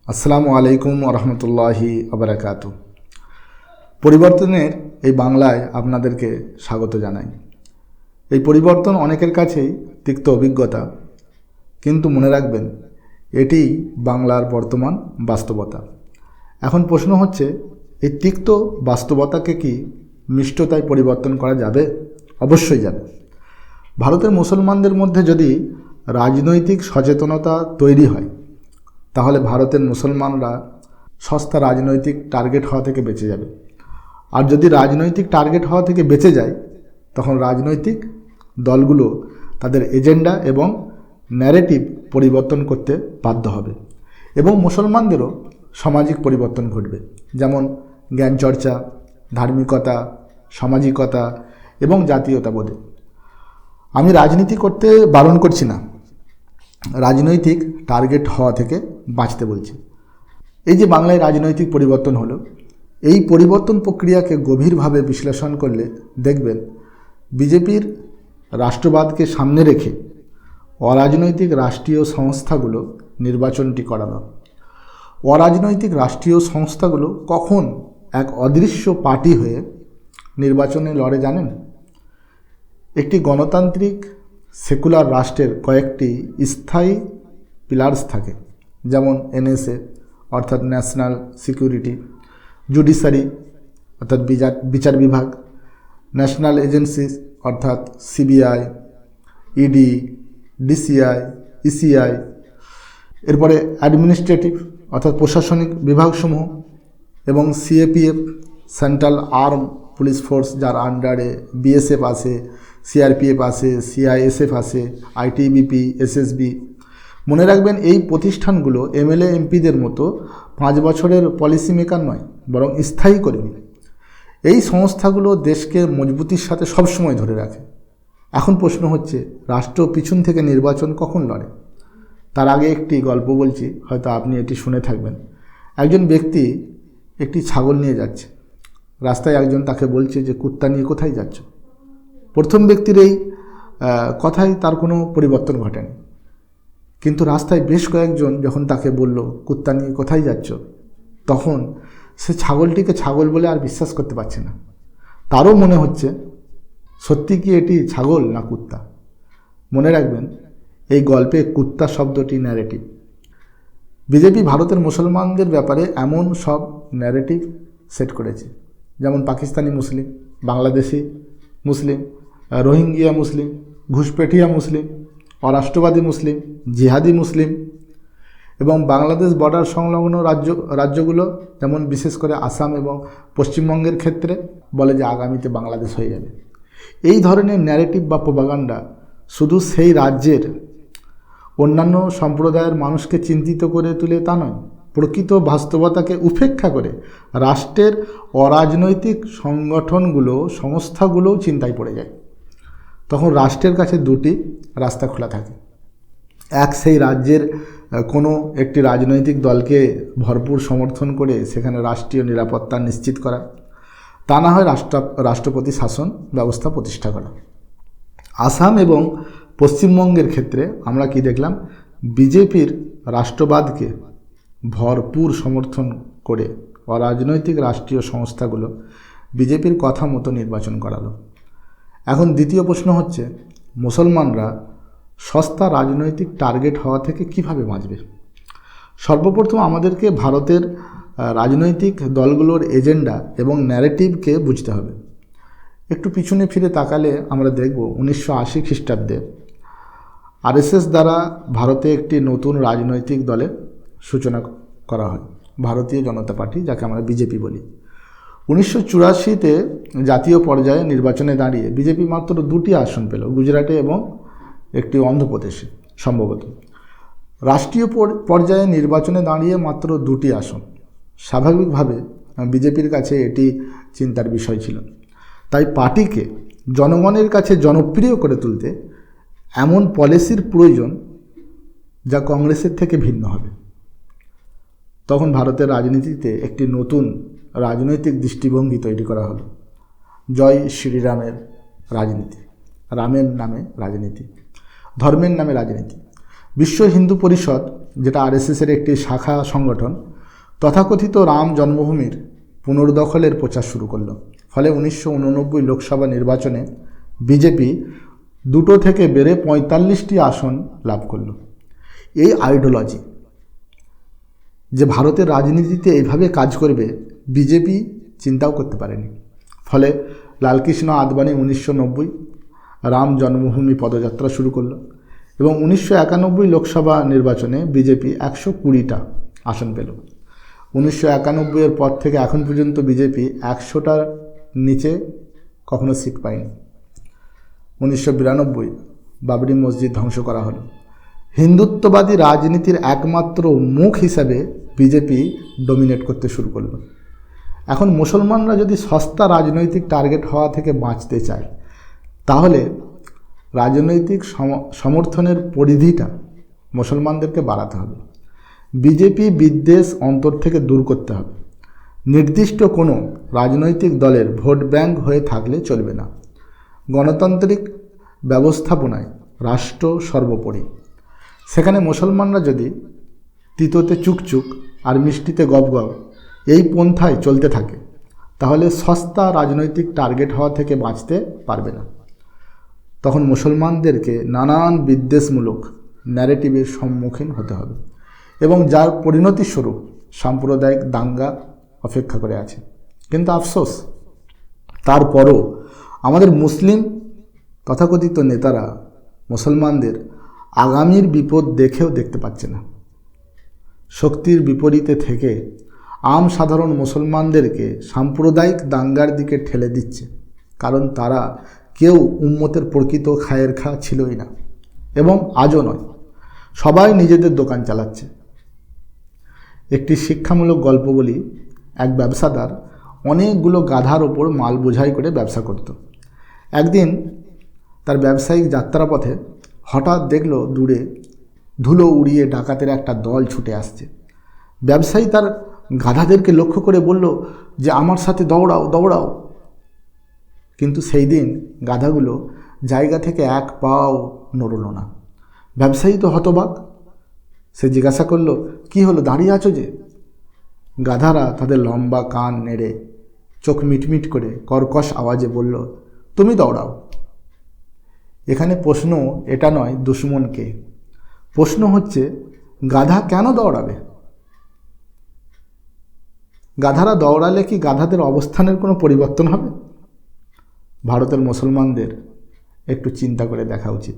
আসসালামু আলাইকুম রহমতুল্লাহি আবরাকাতু। পরিবর্তনের এই বাংলায় আপনাদেরকে স্বাগত জানাই। এই পরিবর্তন অনেকের কাছেই তিক্ত অভিজ্ঞতা, কিন্তু মনে রাখবেন এটি বাংলার বর্তমান বাস্তবতা। এখন প্রশ্ন হচ্ছে, এই তিক্ত বাস্তবতাকে কি মিষ্টতায় পরিবর্তন করা যাবে? অবশ্যই যাবে। ভারতের মুসলমানদের মধ্যে যদি রাজনৈতিক সচেতনতা তৈরি হয়, তাহলে ভারতের মুসলমানরা সস্তা রাজনৈতিক টার্গেট হওয়া থেকে বেঁচে যাবে। আর যদি রাজনৈতিক টার্গেট হওয়া থেকে বেঁচে যায়, তখন রাজনৈতিক দলগুলো তাদের এজেন্ডা এবং ন্যারেটিভ পরিবর্তন করতে বাধ্য হবে এবং মুসলমানদেরও সামাজিক পরিবর্তন ঘটবে, যেমন জ্ঞান চর্চা, ধার্মিকতা, সামাজিকতা এবং জাতীয়তাবোধে। আমি রাজনীতি করতে বারণ করছি না, রাজনৈতিক টার্গেট হওয়া থেকে বাঁচতে বলছি। এই যে বাংলায় রাজনৈতিক পরিবর্তন হলো, এই পরিবর্তন প্রক্রিয়াকে গভীরভাবে বিশ্লেষণ করলে দেখবেন বিজেপির রাষ্ট্রবাদকে সামনে রেখে অরাজনৈতিক রাষ্ট্রীয় সংস্থাগুলো নির্বাচনটি করানো। অরাজনৈতিক রাষ্ট্রীয় সংস্থাগুলো কখন এক অদৃশ্য পার্টি হয়ে নির্বাচনে লড়ে জানেন? একটি গণতান্ত্রিক সেকুলার রাষ্ট্রের কয়েকটি স্থায়ী পিলার্স থাকে, যেমন এনএসএ অর্থাৎ ন্যাশনাল সিকিউরিটি, জুডিশিয়ারি অর্থাৎ বিচার বিভাগ, ন্যাশনাল এজেন্সিস অর্থাৎ সিবিআই, ইডি, ডিসিআই, ইসিআই, এরপরে অ্যাডমিনিস্ট্রেটিভ অর্থাৎ প্রশাসনিক বিভাগসমূহ, এবং CAPF central arm police force, যার আন্ডারে বিএসএফ আছে, সিআরপিএফ আছে, সিআইএসএফ আছে, আইটিবিপি, এসএসবি। মনে রাখবেন এই প্রতিষ্ঠানগুলো এমএলএ এমপিদের মতো 5 বছরের পলিসি মেকার নয়, বরং স্থায়ী কর্মী। এই সংস্থাগুলো দেশকে মজবুতির সাথে সবসময় ধরে রাখে। এখন প্রশ্ন হচ্ছে, রাষ্ট্র পিছন থেকে নির্বাচন কখন লড়ে? তার আগে একটি গল্প বলছি, হয়তো আপনি এটি শুনে থাকবেন। একজন ব্যক্তি একটি ছাগল নিয়ে যাচ্ছে। রাস্তায় একজন তাকে বলছে যে, কুত্তা নিয়ে কোথায় যাচ্ছ? প্রথম ব্যক্তির এই কথায় তার কোনো পরিবর্তন ঘটেনি, কিন্তু রাস্তায় বেশ কয়েকজন যখন তাকে বলল, কুত্তা নিয়ে কোথায় যাচ্ছ, তখন সে ছাগলটিকে ছাগল বলে আর বিশ্বাস করতে পারছে না। তারও মনে হচ্ছে সত্যি কি এটি ছাগল না কুত্তা। মনে রাখবেন এই গল্পে কুত্তা শব্দটি ন্যারেটিভ। বিজেপি ভারতের মুসলমানদের ব্যাপারে এমন সব ন্যারেটিভ সেট করেছে, যেমন পাকিস্তানি মুসলিম, বাংলাদেশি মুসলিম, রোহিঙ্গিয়া মুসলিম, ঘুষপেঠিয়া মুসলিম, অরাষ্ট্রবাদী মুসলিম, জিহাদি মুসলিম, এবং বাংলাদেশ বর্ডার সংলগ্ন রাজ্যগুলো, যেমন বিশেষ করে আসাম এবং পশ্চিমবঙ্গের ক্ষেত্রে বলে যে আগামীতে বাংলাদেশ হয়ে যাবে। এই ধরনের ন্যারেটিভ বা প্রোপাগান্ডা শুধু সেই রাজ্যের অন্যান্য সম্প্রদায়ের মানুষকে চিন্তিত করে তুলে তা নয়, প্রকৃত বাস্তবতাকে উপেক্ষা করে রাষ্ট্রের অরাজনৈতিক সংস্থাগুলোও চিন্তায় পড়ে যায়। তখন রাষ্ট্রের কাছে দুটি রাস্তা খোলা থাকে। এক, সেই রাজ্যের কোনো একটি রাজনৈতিক দলকে ভরপুর সমর্থন করে সেখানে রাষ্ট্রীয় নিরাপত্তা নিশ্চিত করা, তা না হয় রাষ্ট্রপতি শাসন ব্যবস্থা প্রতিষ্ঠা করা। আসাম এবং পশ্চিমবঙ্গের ক্ষেত্রে আমরা কি দেখলাম? বিজেপির রাষ্ট্রবাদকে ভরপুর সমর্থন করে অরাজনৈতিক রাষ্ট্রীয় সংস্থাগুলো বিজেপির কথা মতো নির্বাচন করালো। এখন দ্বিতীয় প্রশ্ন হচ্ছে, মুসলমানরা সস্তা রাজনৈতিক টার্গেট হওয়া থেকে কিভাবে বাঁচবে? সর্বপ্রথম আমাদেরকে ভারতের রাজনৈতিক দলগুলোর এজেন্ডা এবং ন্যারেটিভকে বুঝতে হবে। একটু পিছনে ফিরে তাকালে আমরা দেখব 1980 খ্রিস্টাব্দে আরএসএস দ্বারা ভারতে একটি নতুন রাজনৈতিক দলের সূচনা করা হয়, ভারতীয় জনতা পার্টি, যাকে আমরা বিজেপি বলি। 1984-তে জাতীয় পর্যায়ে নির্বাচনে দাঁড়িয়ে বিজেপি মাত্র 2টি আসন পেল, গুজরাটে এবং একটি অন্ধ্রপ্রদেশে সম্ভবত। রাষ্ট্রীয় পর্যায়ে নির্বাচনে দাঁড়িয়ে মাত্র 2টি আসন, স্বাভাবিকভাবে বিজেপির কাছে এটি চিন্তার বিষয় ছিল। তাই পার্টিকে জনগণের কাছে জনপ্রিয় করে তুলতে এমন পলিসির প্রয়োজন যা কংগ্রেসের থেকে ভিন্ন হবে। তখন ভারতের রাজনীতিতে একটি নতুন রাজনৈতিক দৃষ্টিভঙ্গি তৈরি করা হলো, জয় শ্রীরামের রাজনীতি, রামের নামে রাজনীতি, ধর্মের নামে রাজনীতি। বিশ্ব হিন্দু পরিষদ যেটা আরএসএসের একটি শাখা সংগঠন, তথাকথিত রাম জন্মভূমির পুনর্দখলের প্রচার শুরু করল। ফলে 1989 লোকসভা নির্বাচনে বিজেপি 2 থেকে বেড়ে 45টি আসন লাভ করল। এই আইডিওলজি যে ভারতের রাজনীতিতে এইভাবে কাজ করবে বিজেপি চিন্তাও করতে পারেনি। ফলে লালকৃষ্ণ আদবানি 1990 রাম জন্মভূমি পদযাত্রা শুরু করলো এবং 1991 লোকসভা নির্বাচনে বিজেপি 120টা আসন পেল। 1991 পর থেকে এখন পর্যন্ত বিজেপি 100টার নিচে কখনো সিট পায়নি। 1992 বাবরি মসজিদ ধ্বংস করা হলো। হিন্দুত্ববাদী রাজনীতির একমাত্র মুখ হিসাবে বিজেপি ডমিনেট করতে শুরু করলো। এখন মুসলমানরা যদি সস্তা রাজনৈতিক টার্গেট হওয়া থেকে বাঁচতে চায়, তাহলে রাজনৈতিক সমর্থনের পরিধিটা মুসলমানদেরকে বাড়াতে হবে। বিজেপি বিদ্বেষ অন্তর থেকে দূর করতে হবে। নির্দিষ্ট কোনো রাজনৈতিক দলের ভোট ব্যাংক হয়ে থাকলে চলবে না। গণতান্ত্রিক ব্যবস্থাপনায় রাষ্ট্র সর্বোপরি। সেখানে মুসলমানরা যদি তিতোতে চুকচুক আর মিষ্টিতে গবগব এই পন্থায় চলতে থাকে, তাহলে সস্তা রাজনৈতিক টার্গেট হওয়া থেকে বাঁচতে পারবে না। তখন মুসলমানদেরকে নানান বিদ্বেষমূলক ন্যারেটিভের সম্মুখীন হতে হবে এবং যার পরিণতিস্বরূপ সাম্প্রদায়িক দাঙ্গা অপেক্ষা করে আছে। কিন্তু আফসোস, তারপরও আমাদের মুসলিম তথাকথিত নেতারা মুসলমানদের আগামীর বিপদ দেখেও দেখতে পাচ্ছে না। শক্তির বিপরীতে থেকে সাধারণ মুসলমানদেরকে সাম্প্রদায়িক দাঙ্গার দিকে ঠেলে দিচ্ছে, কারণ তারা কেউ উম্মতের প্রকৃত খায়ের খা ছিলই না এবং আজও নয়। সবাই নিজেদের দোকান চালাচ্ছে। একটি শিক্ষামূলক গল্প বলি। এক ব্যবসাদার অনেকগুলো গাধার ওপর মাল বোঝাই করে ব্যবসা করত। একদিন তার ব্যবসায়িক যাত্রাপথে হঠাৎ দেখল দূরে ধুলো উড়িয়ে ডাকাতের একটা দল ছুটে আসছে। ব্যবসায়ী তার গাধাদেরকে লক্ষ্য করে বলল যে আমার সাথে দৌড়াও দৌড়াও। কিন্তু সেই দিন গাধাগুলো জায়গা থেকে এক পাও নড়ল না। ব্যবসায়ী তো হতবাক। সে জিজ্ঞাসা করল, কি হলো, দাঁড়িয়ে আছো যে? গাধারা তাদের লম্বা কান নেড়ে চোখ মিটমিট করে কর্কশ আওয়াজে বলল, তুমি দৌড়াও। এখানে প্রশ্ন এটা নয় দুশ্মনকে, প্রশ্ন হচ্ছে গাধা কেন দৌড়াবে? গাধারা দৌড়ালে কি গাধাদের অবস্থানের কোনো পরিবর্তন হবে? ভারতের মুসলমানদের একটু চিন্তা করে দেখা উচিত।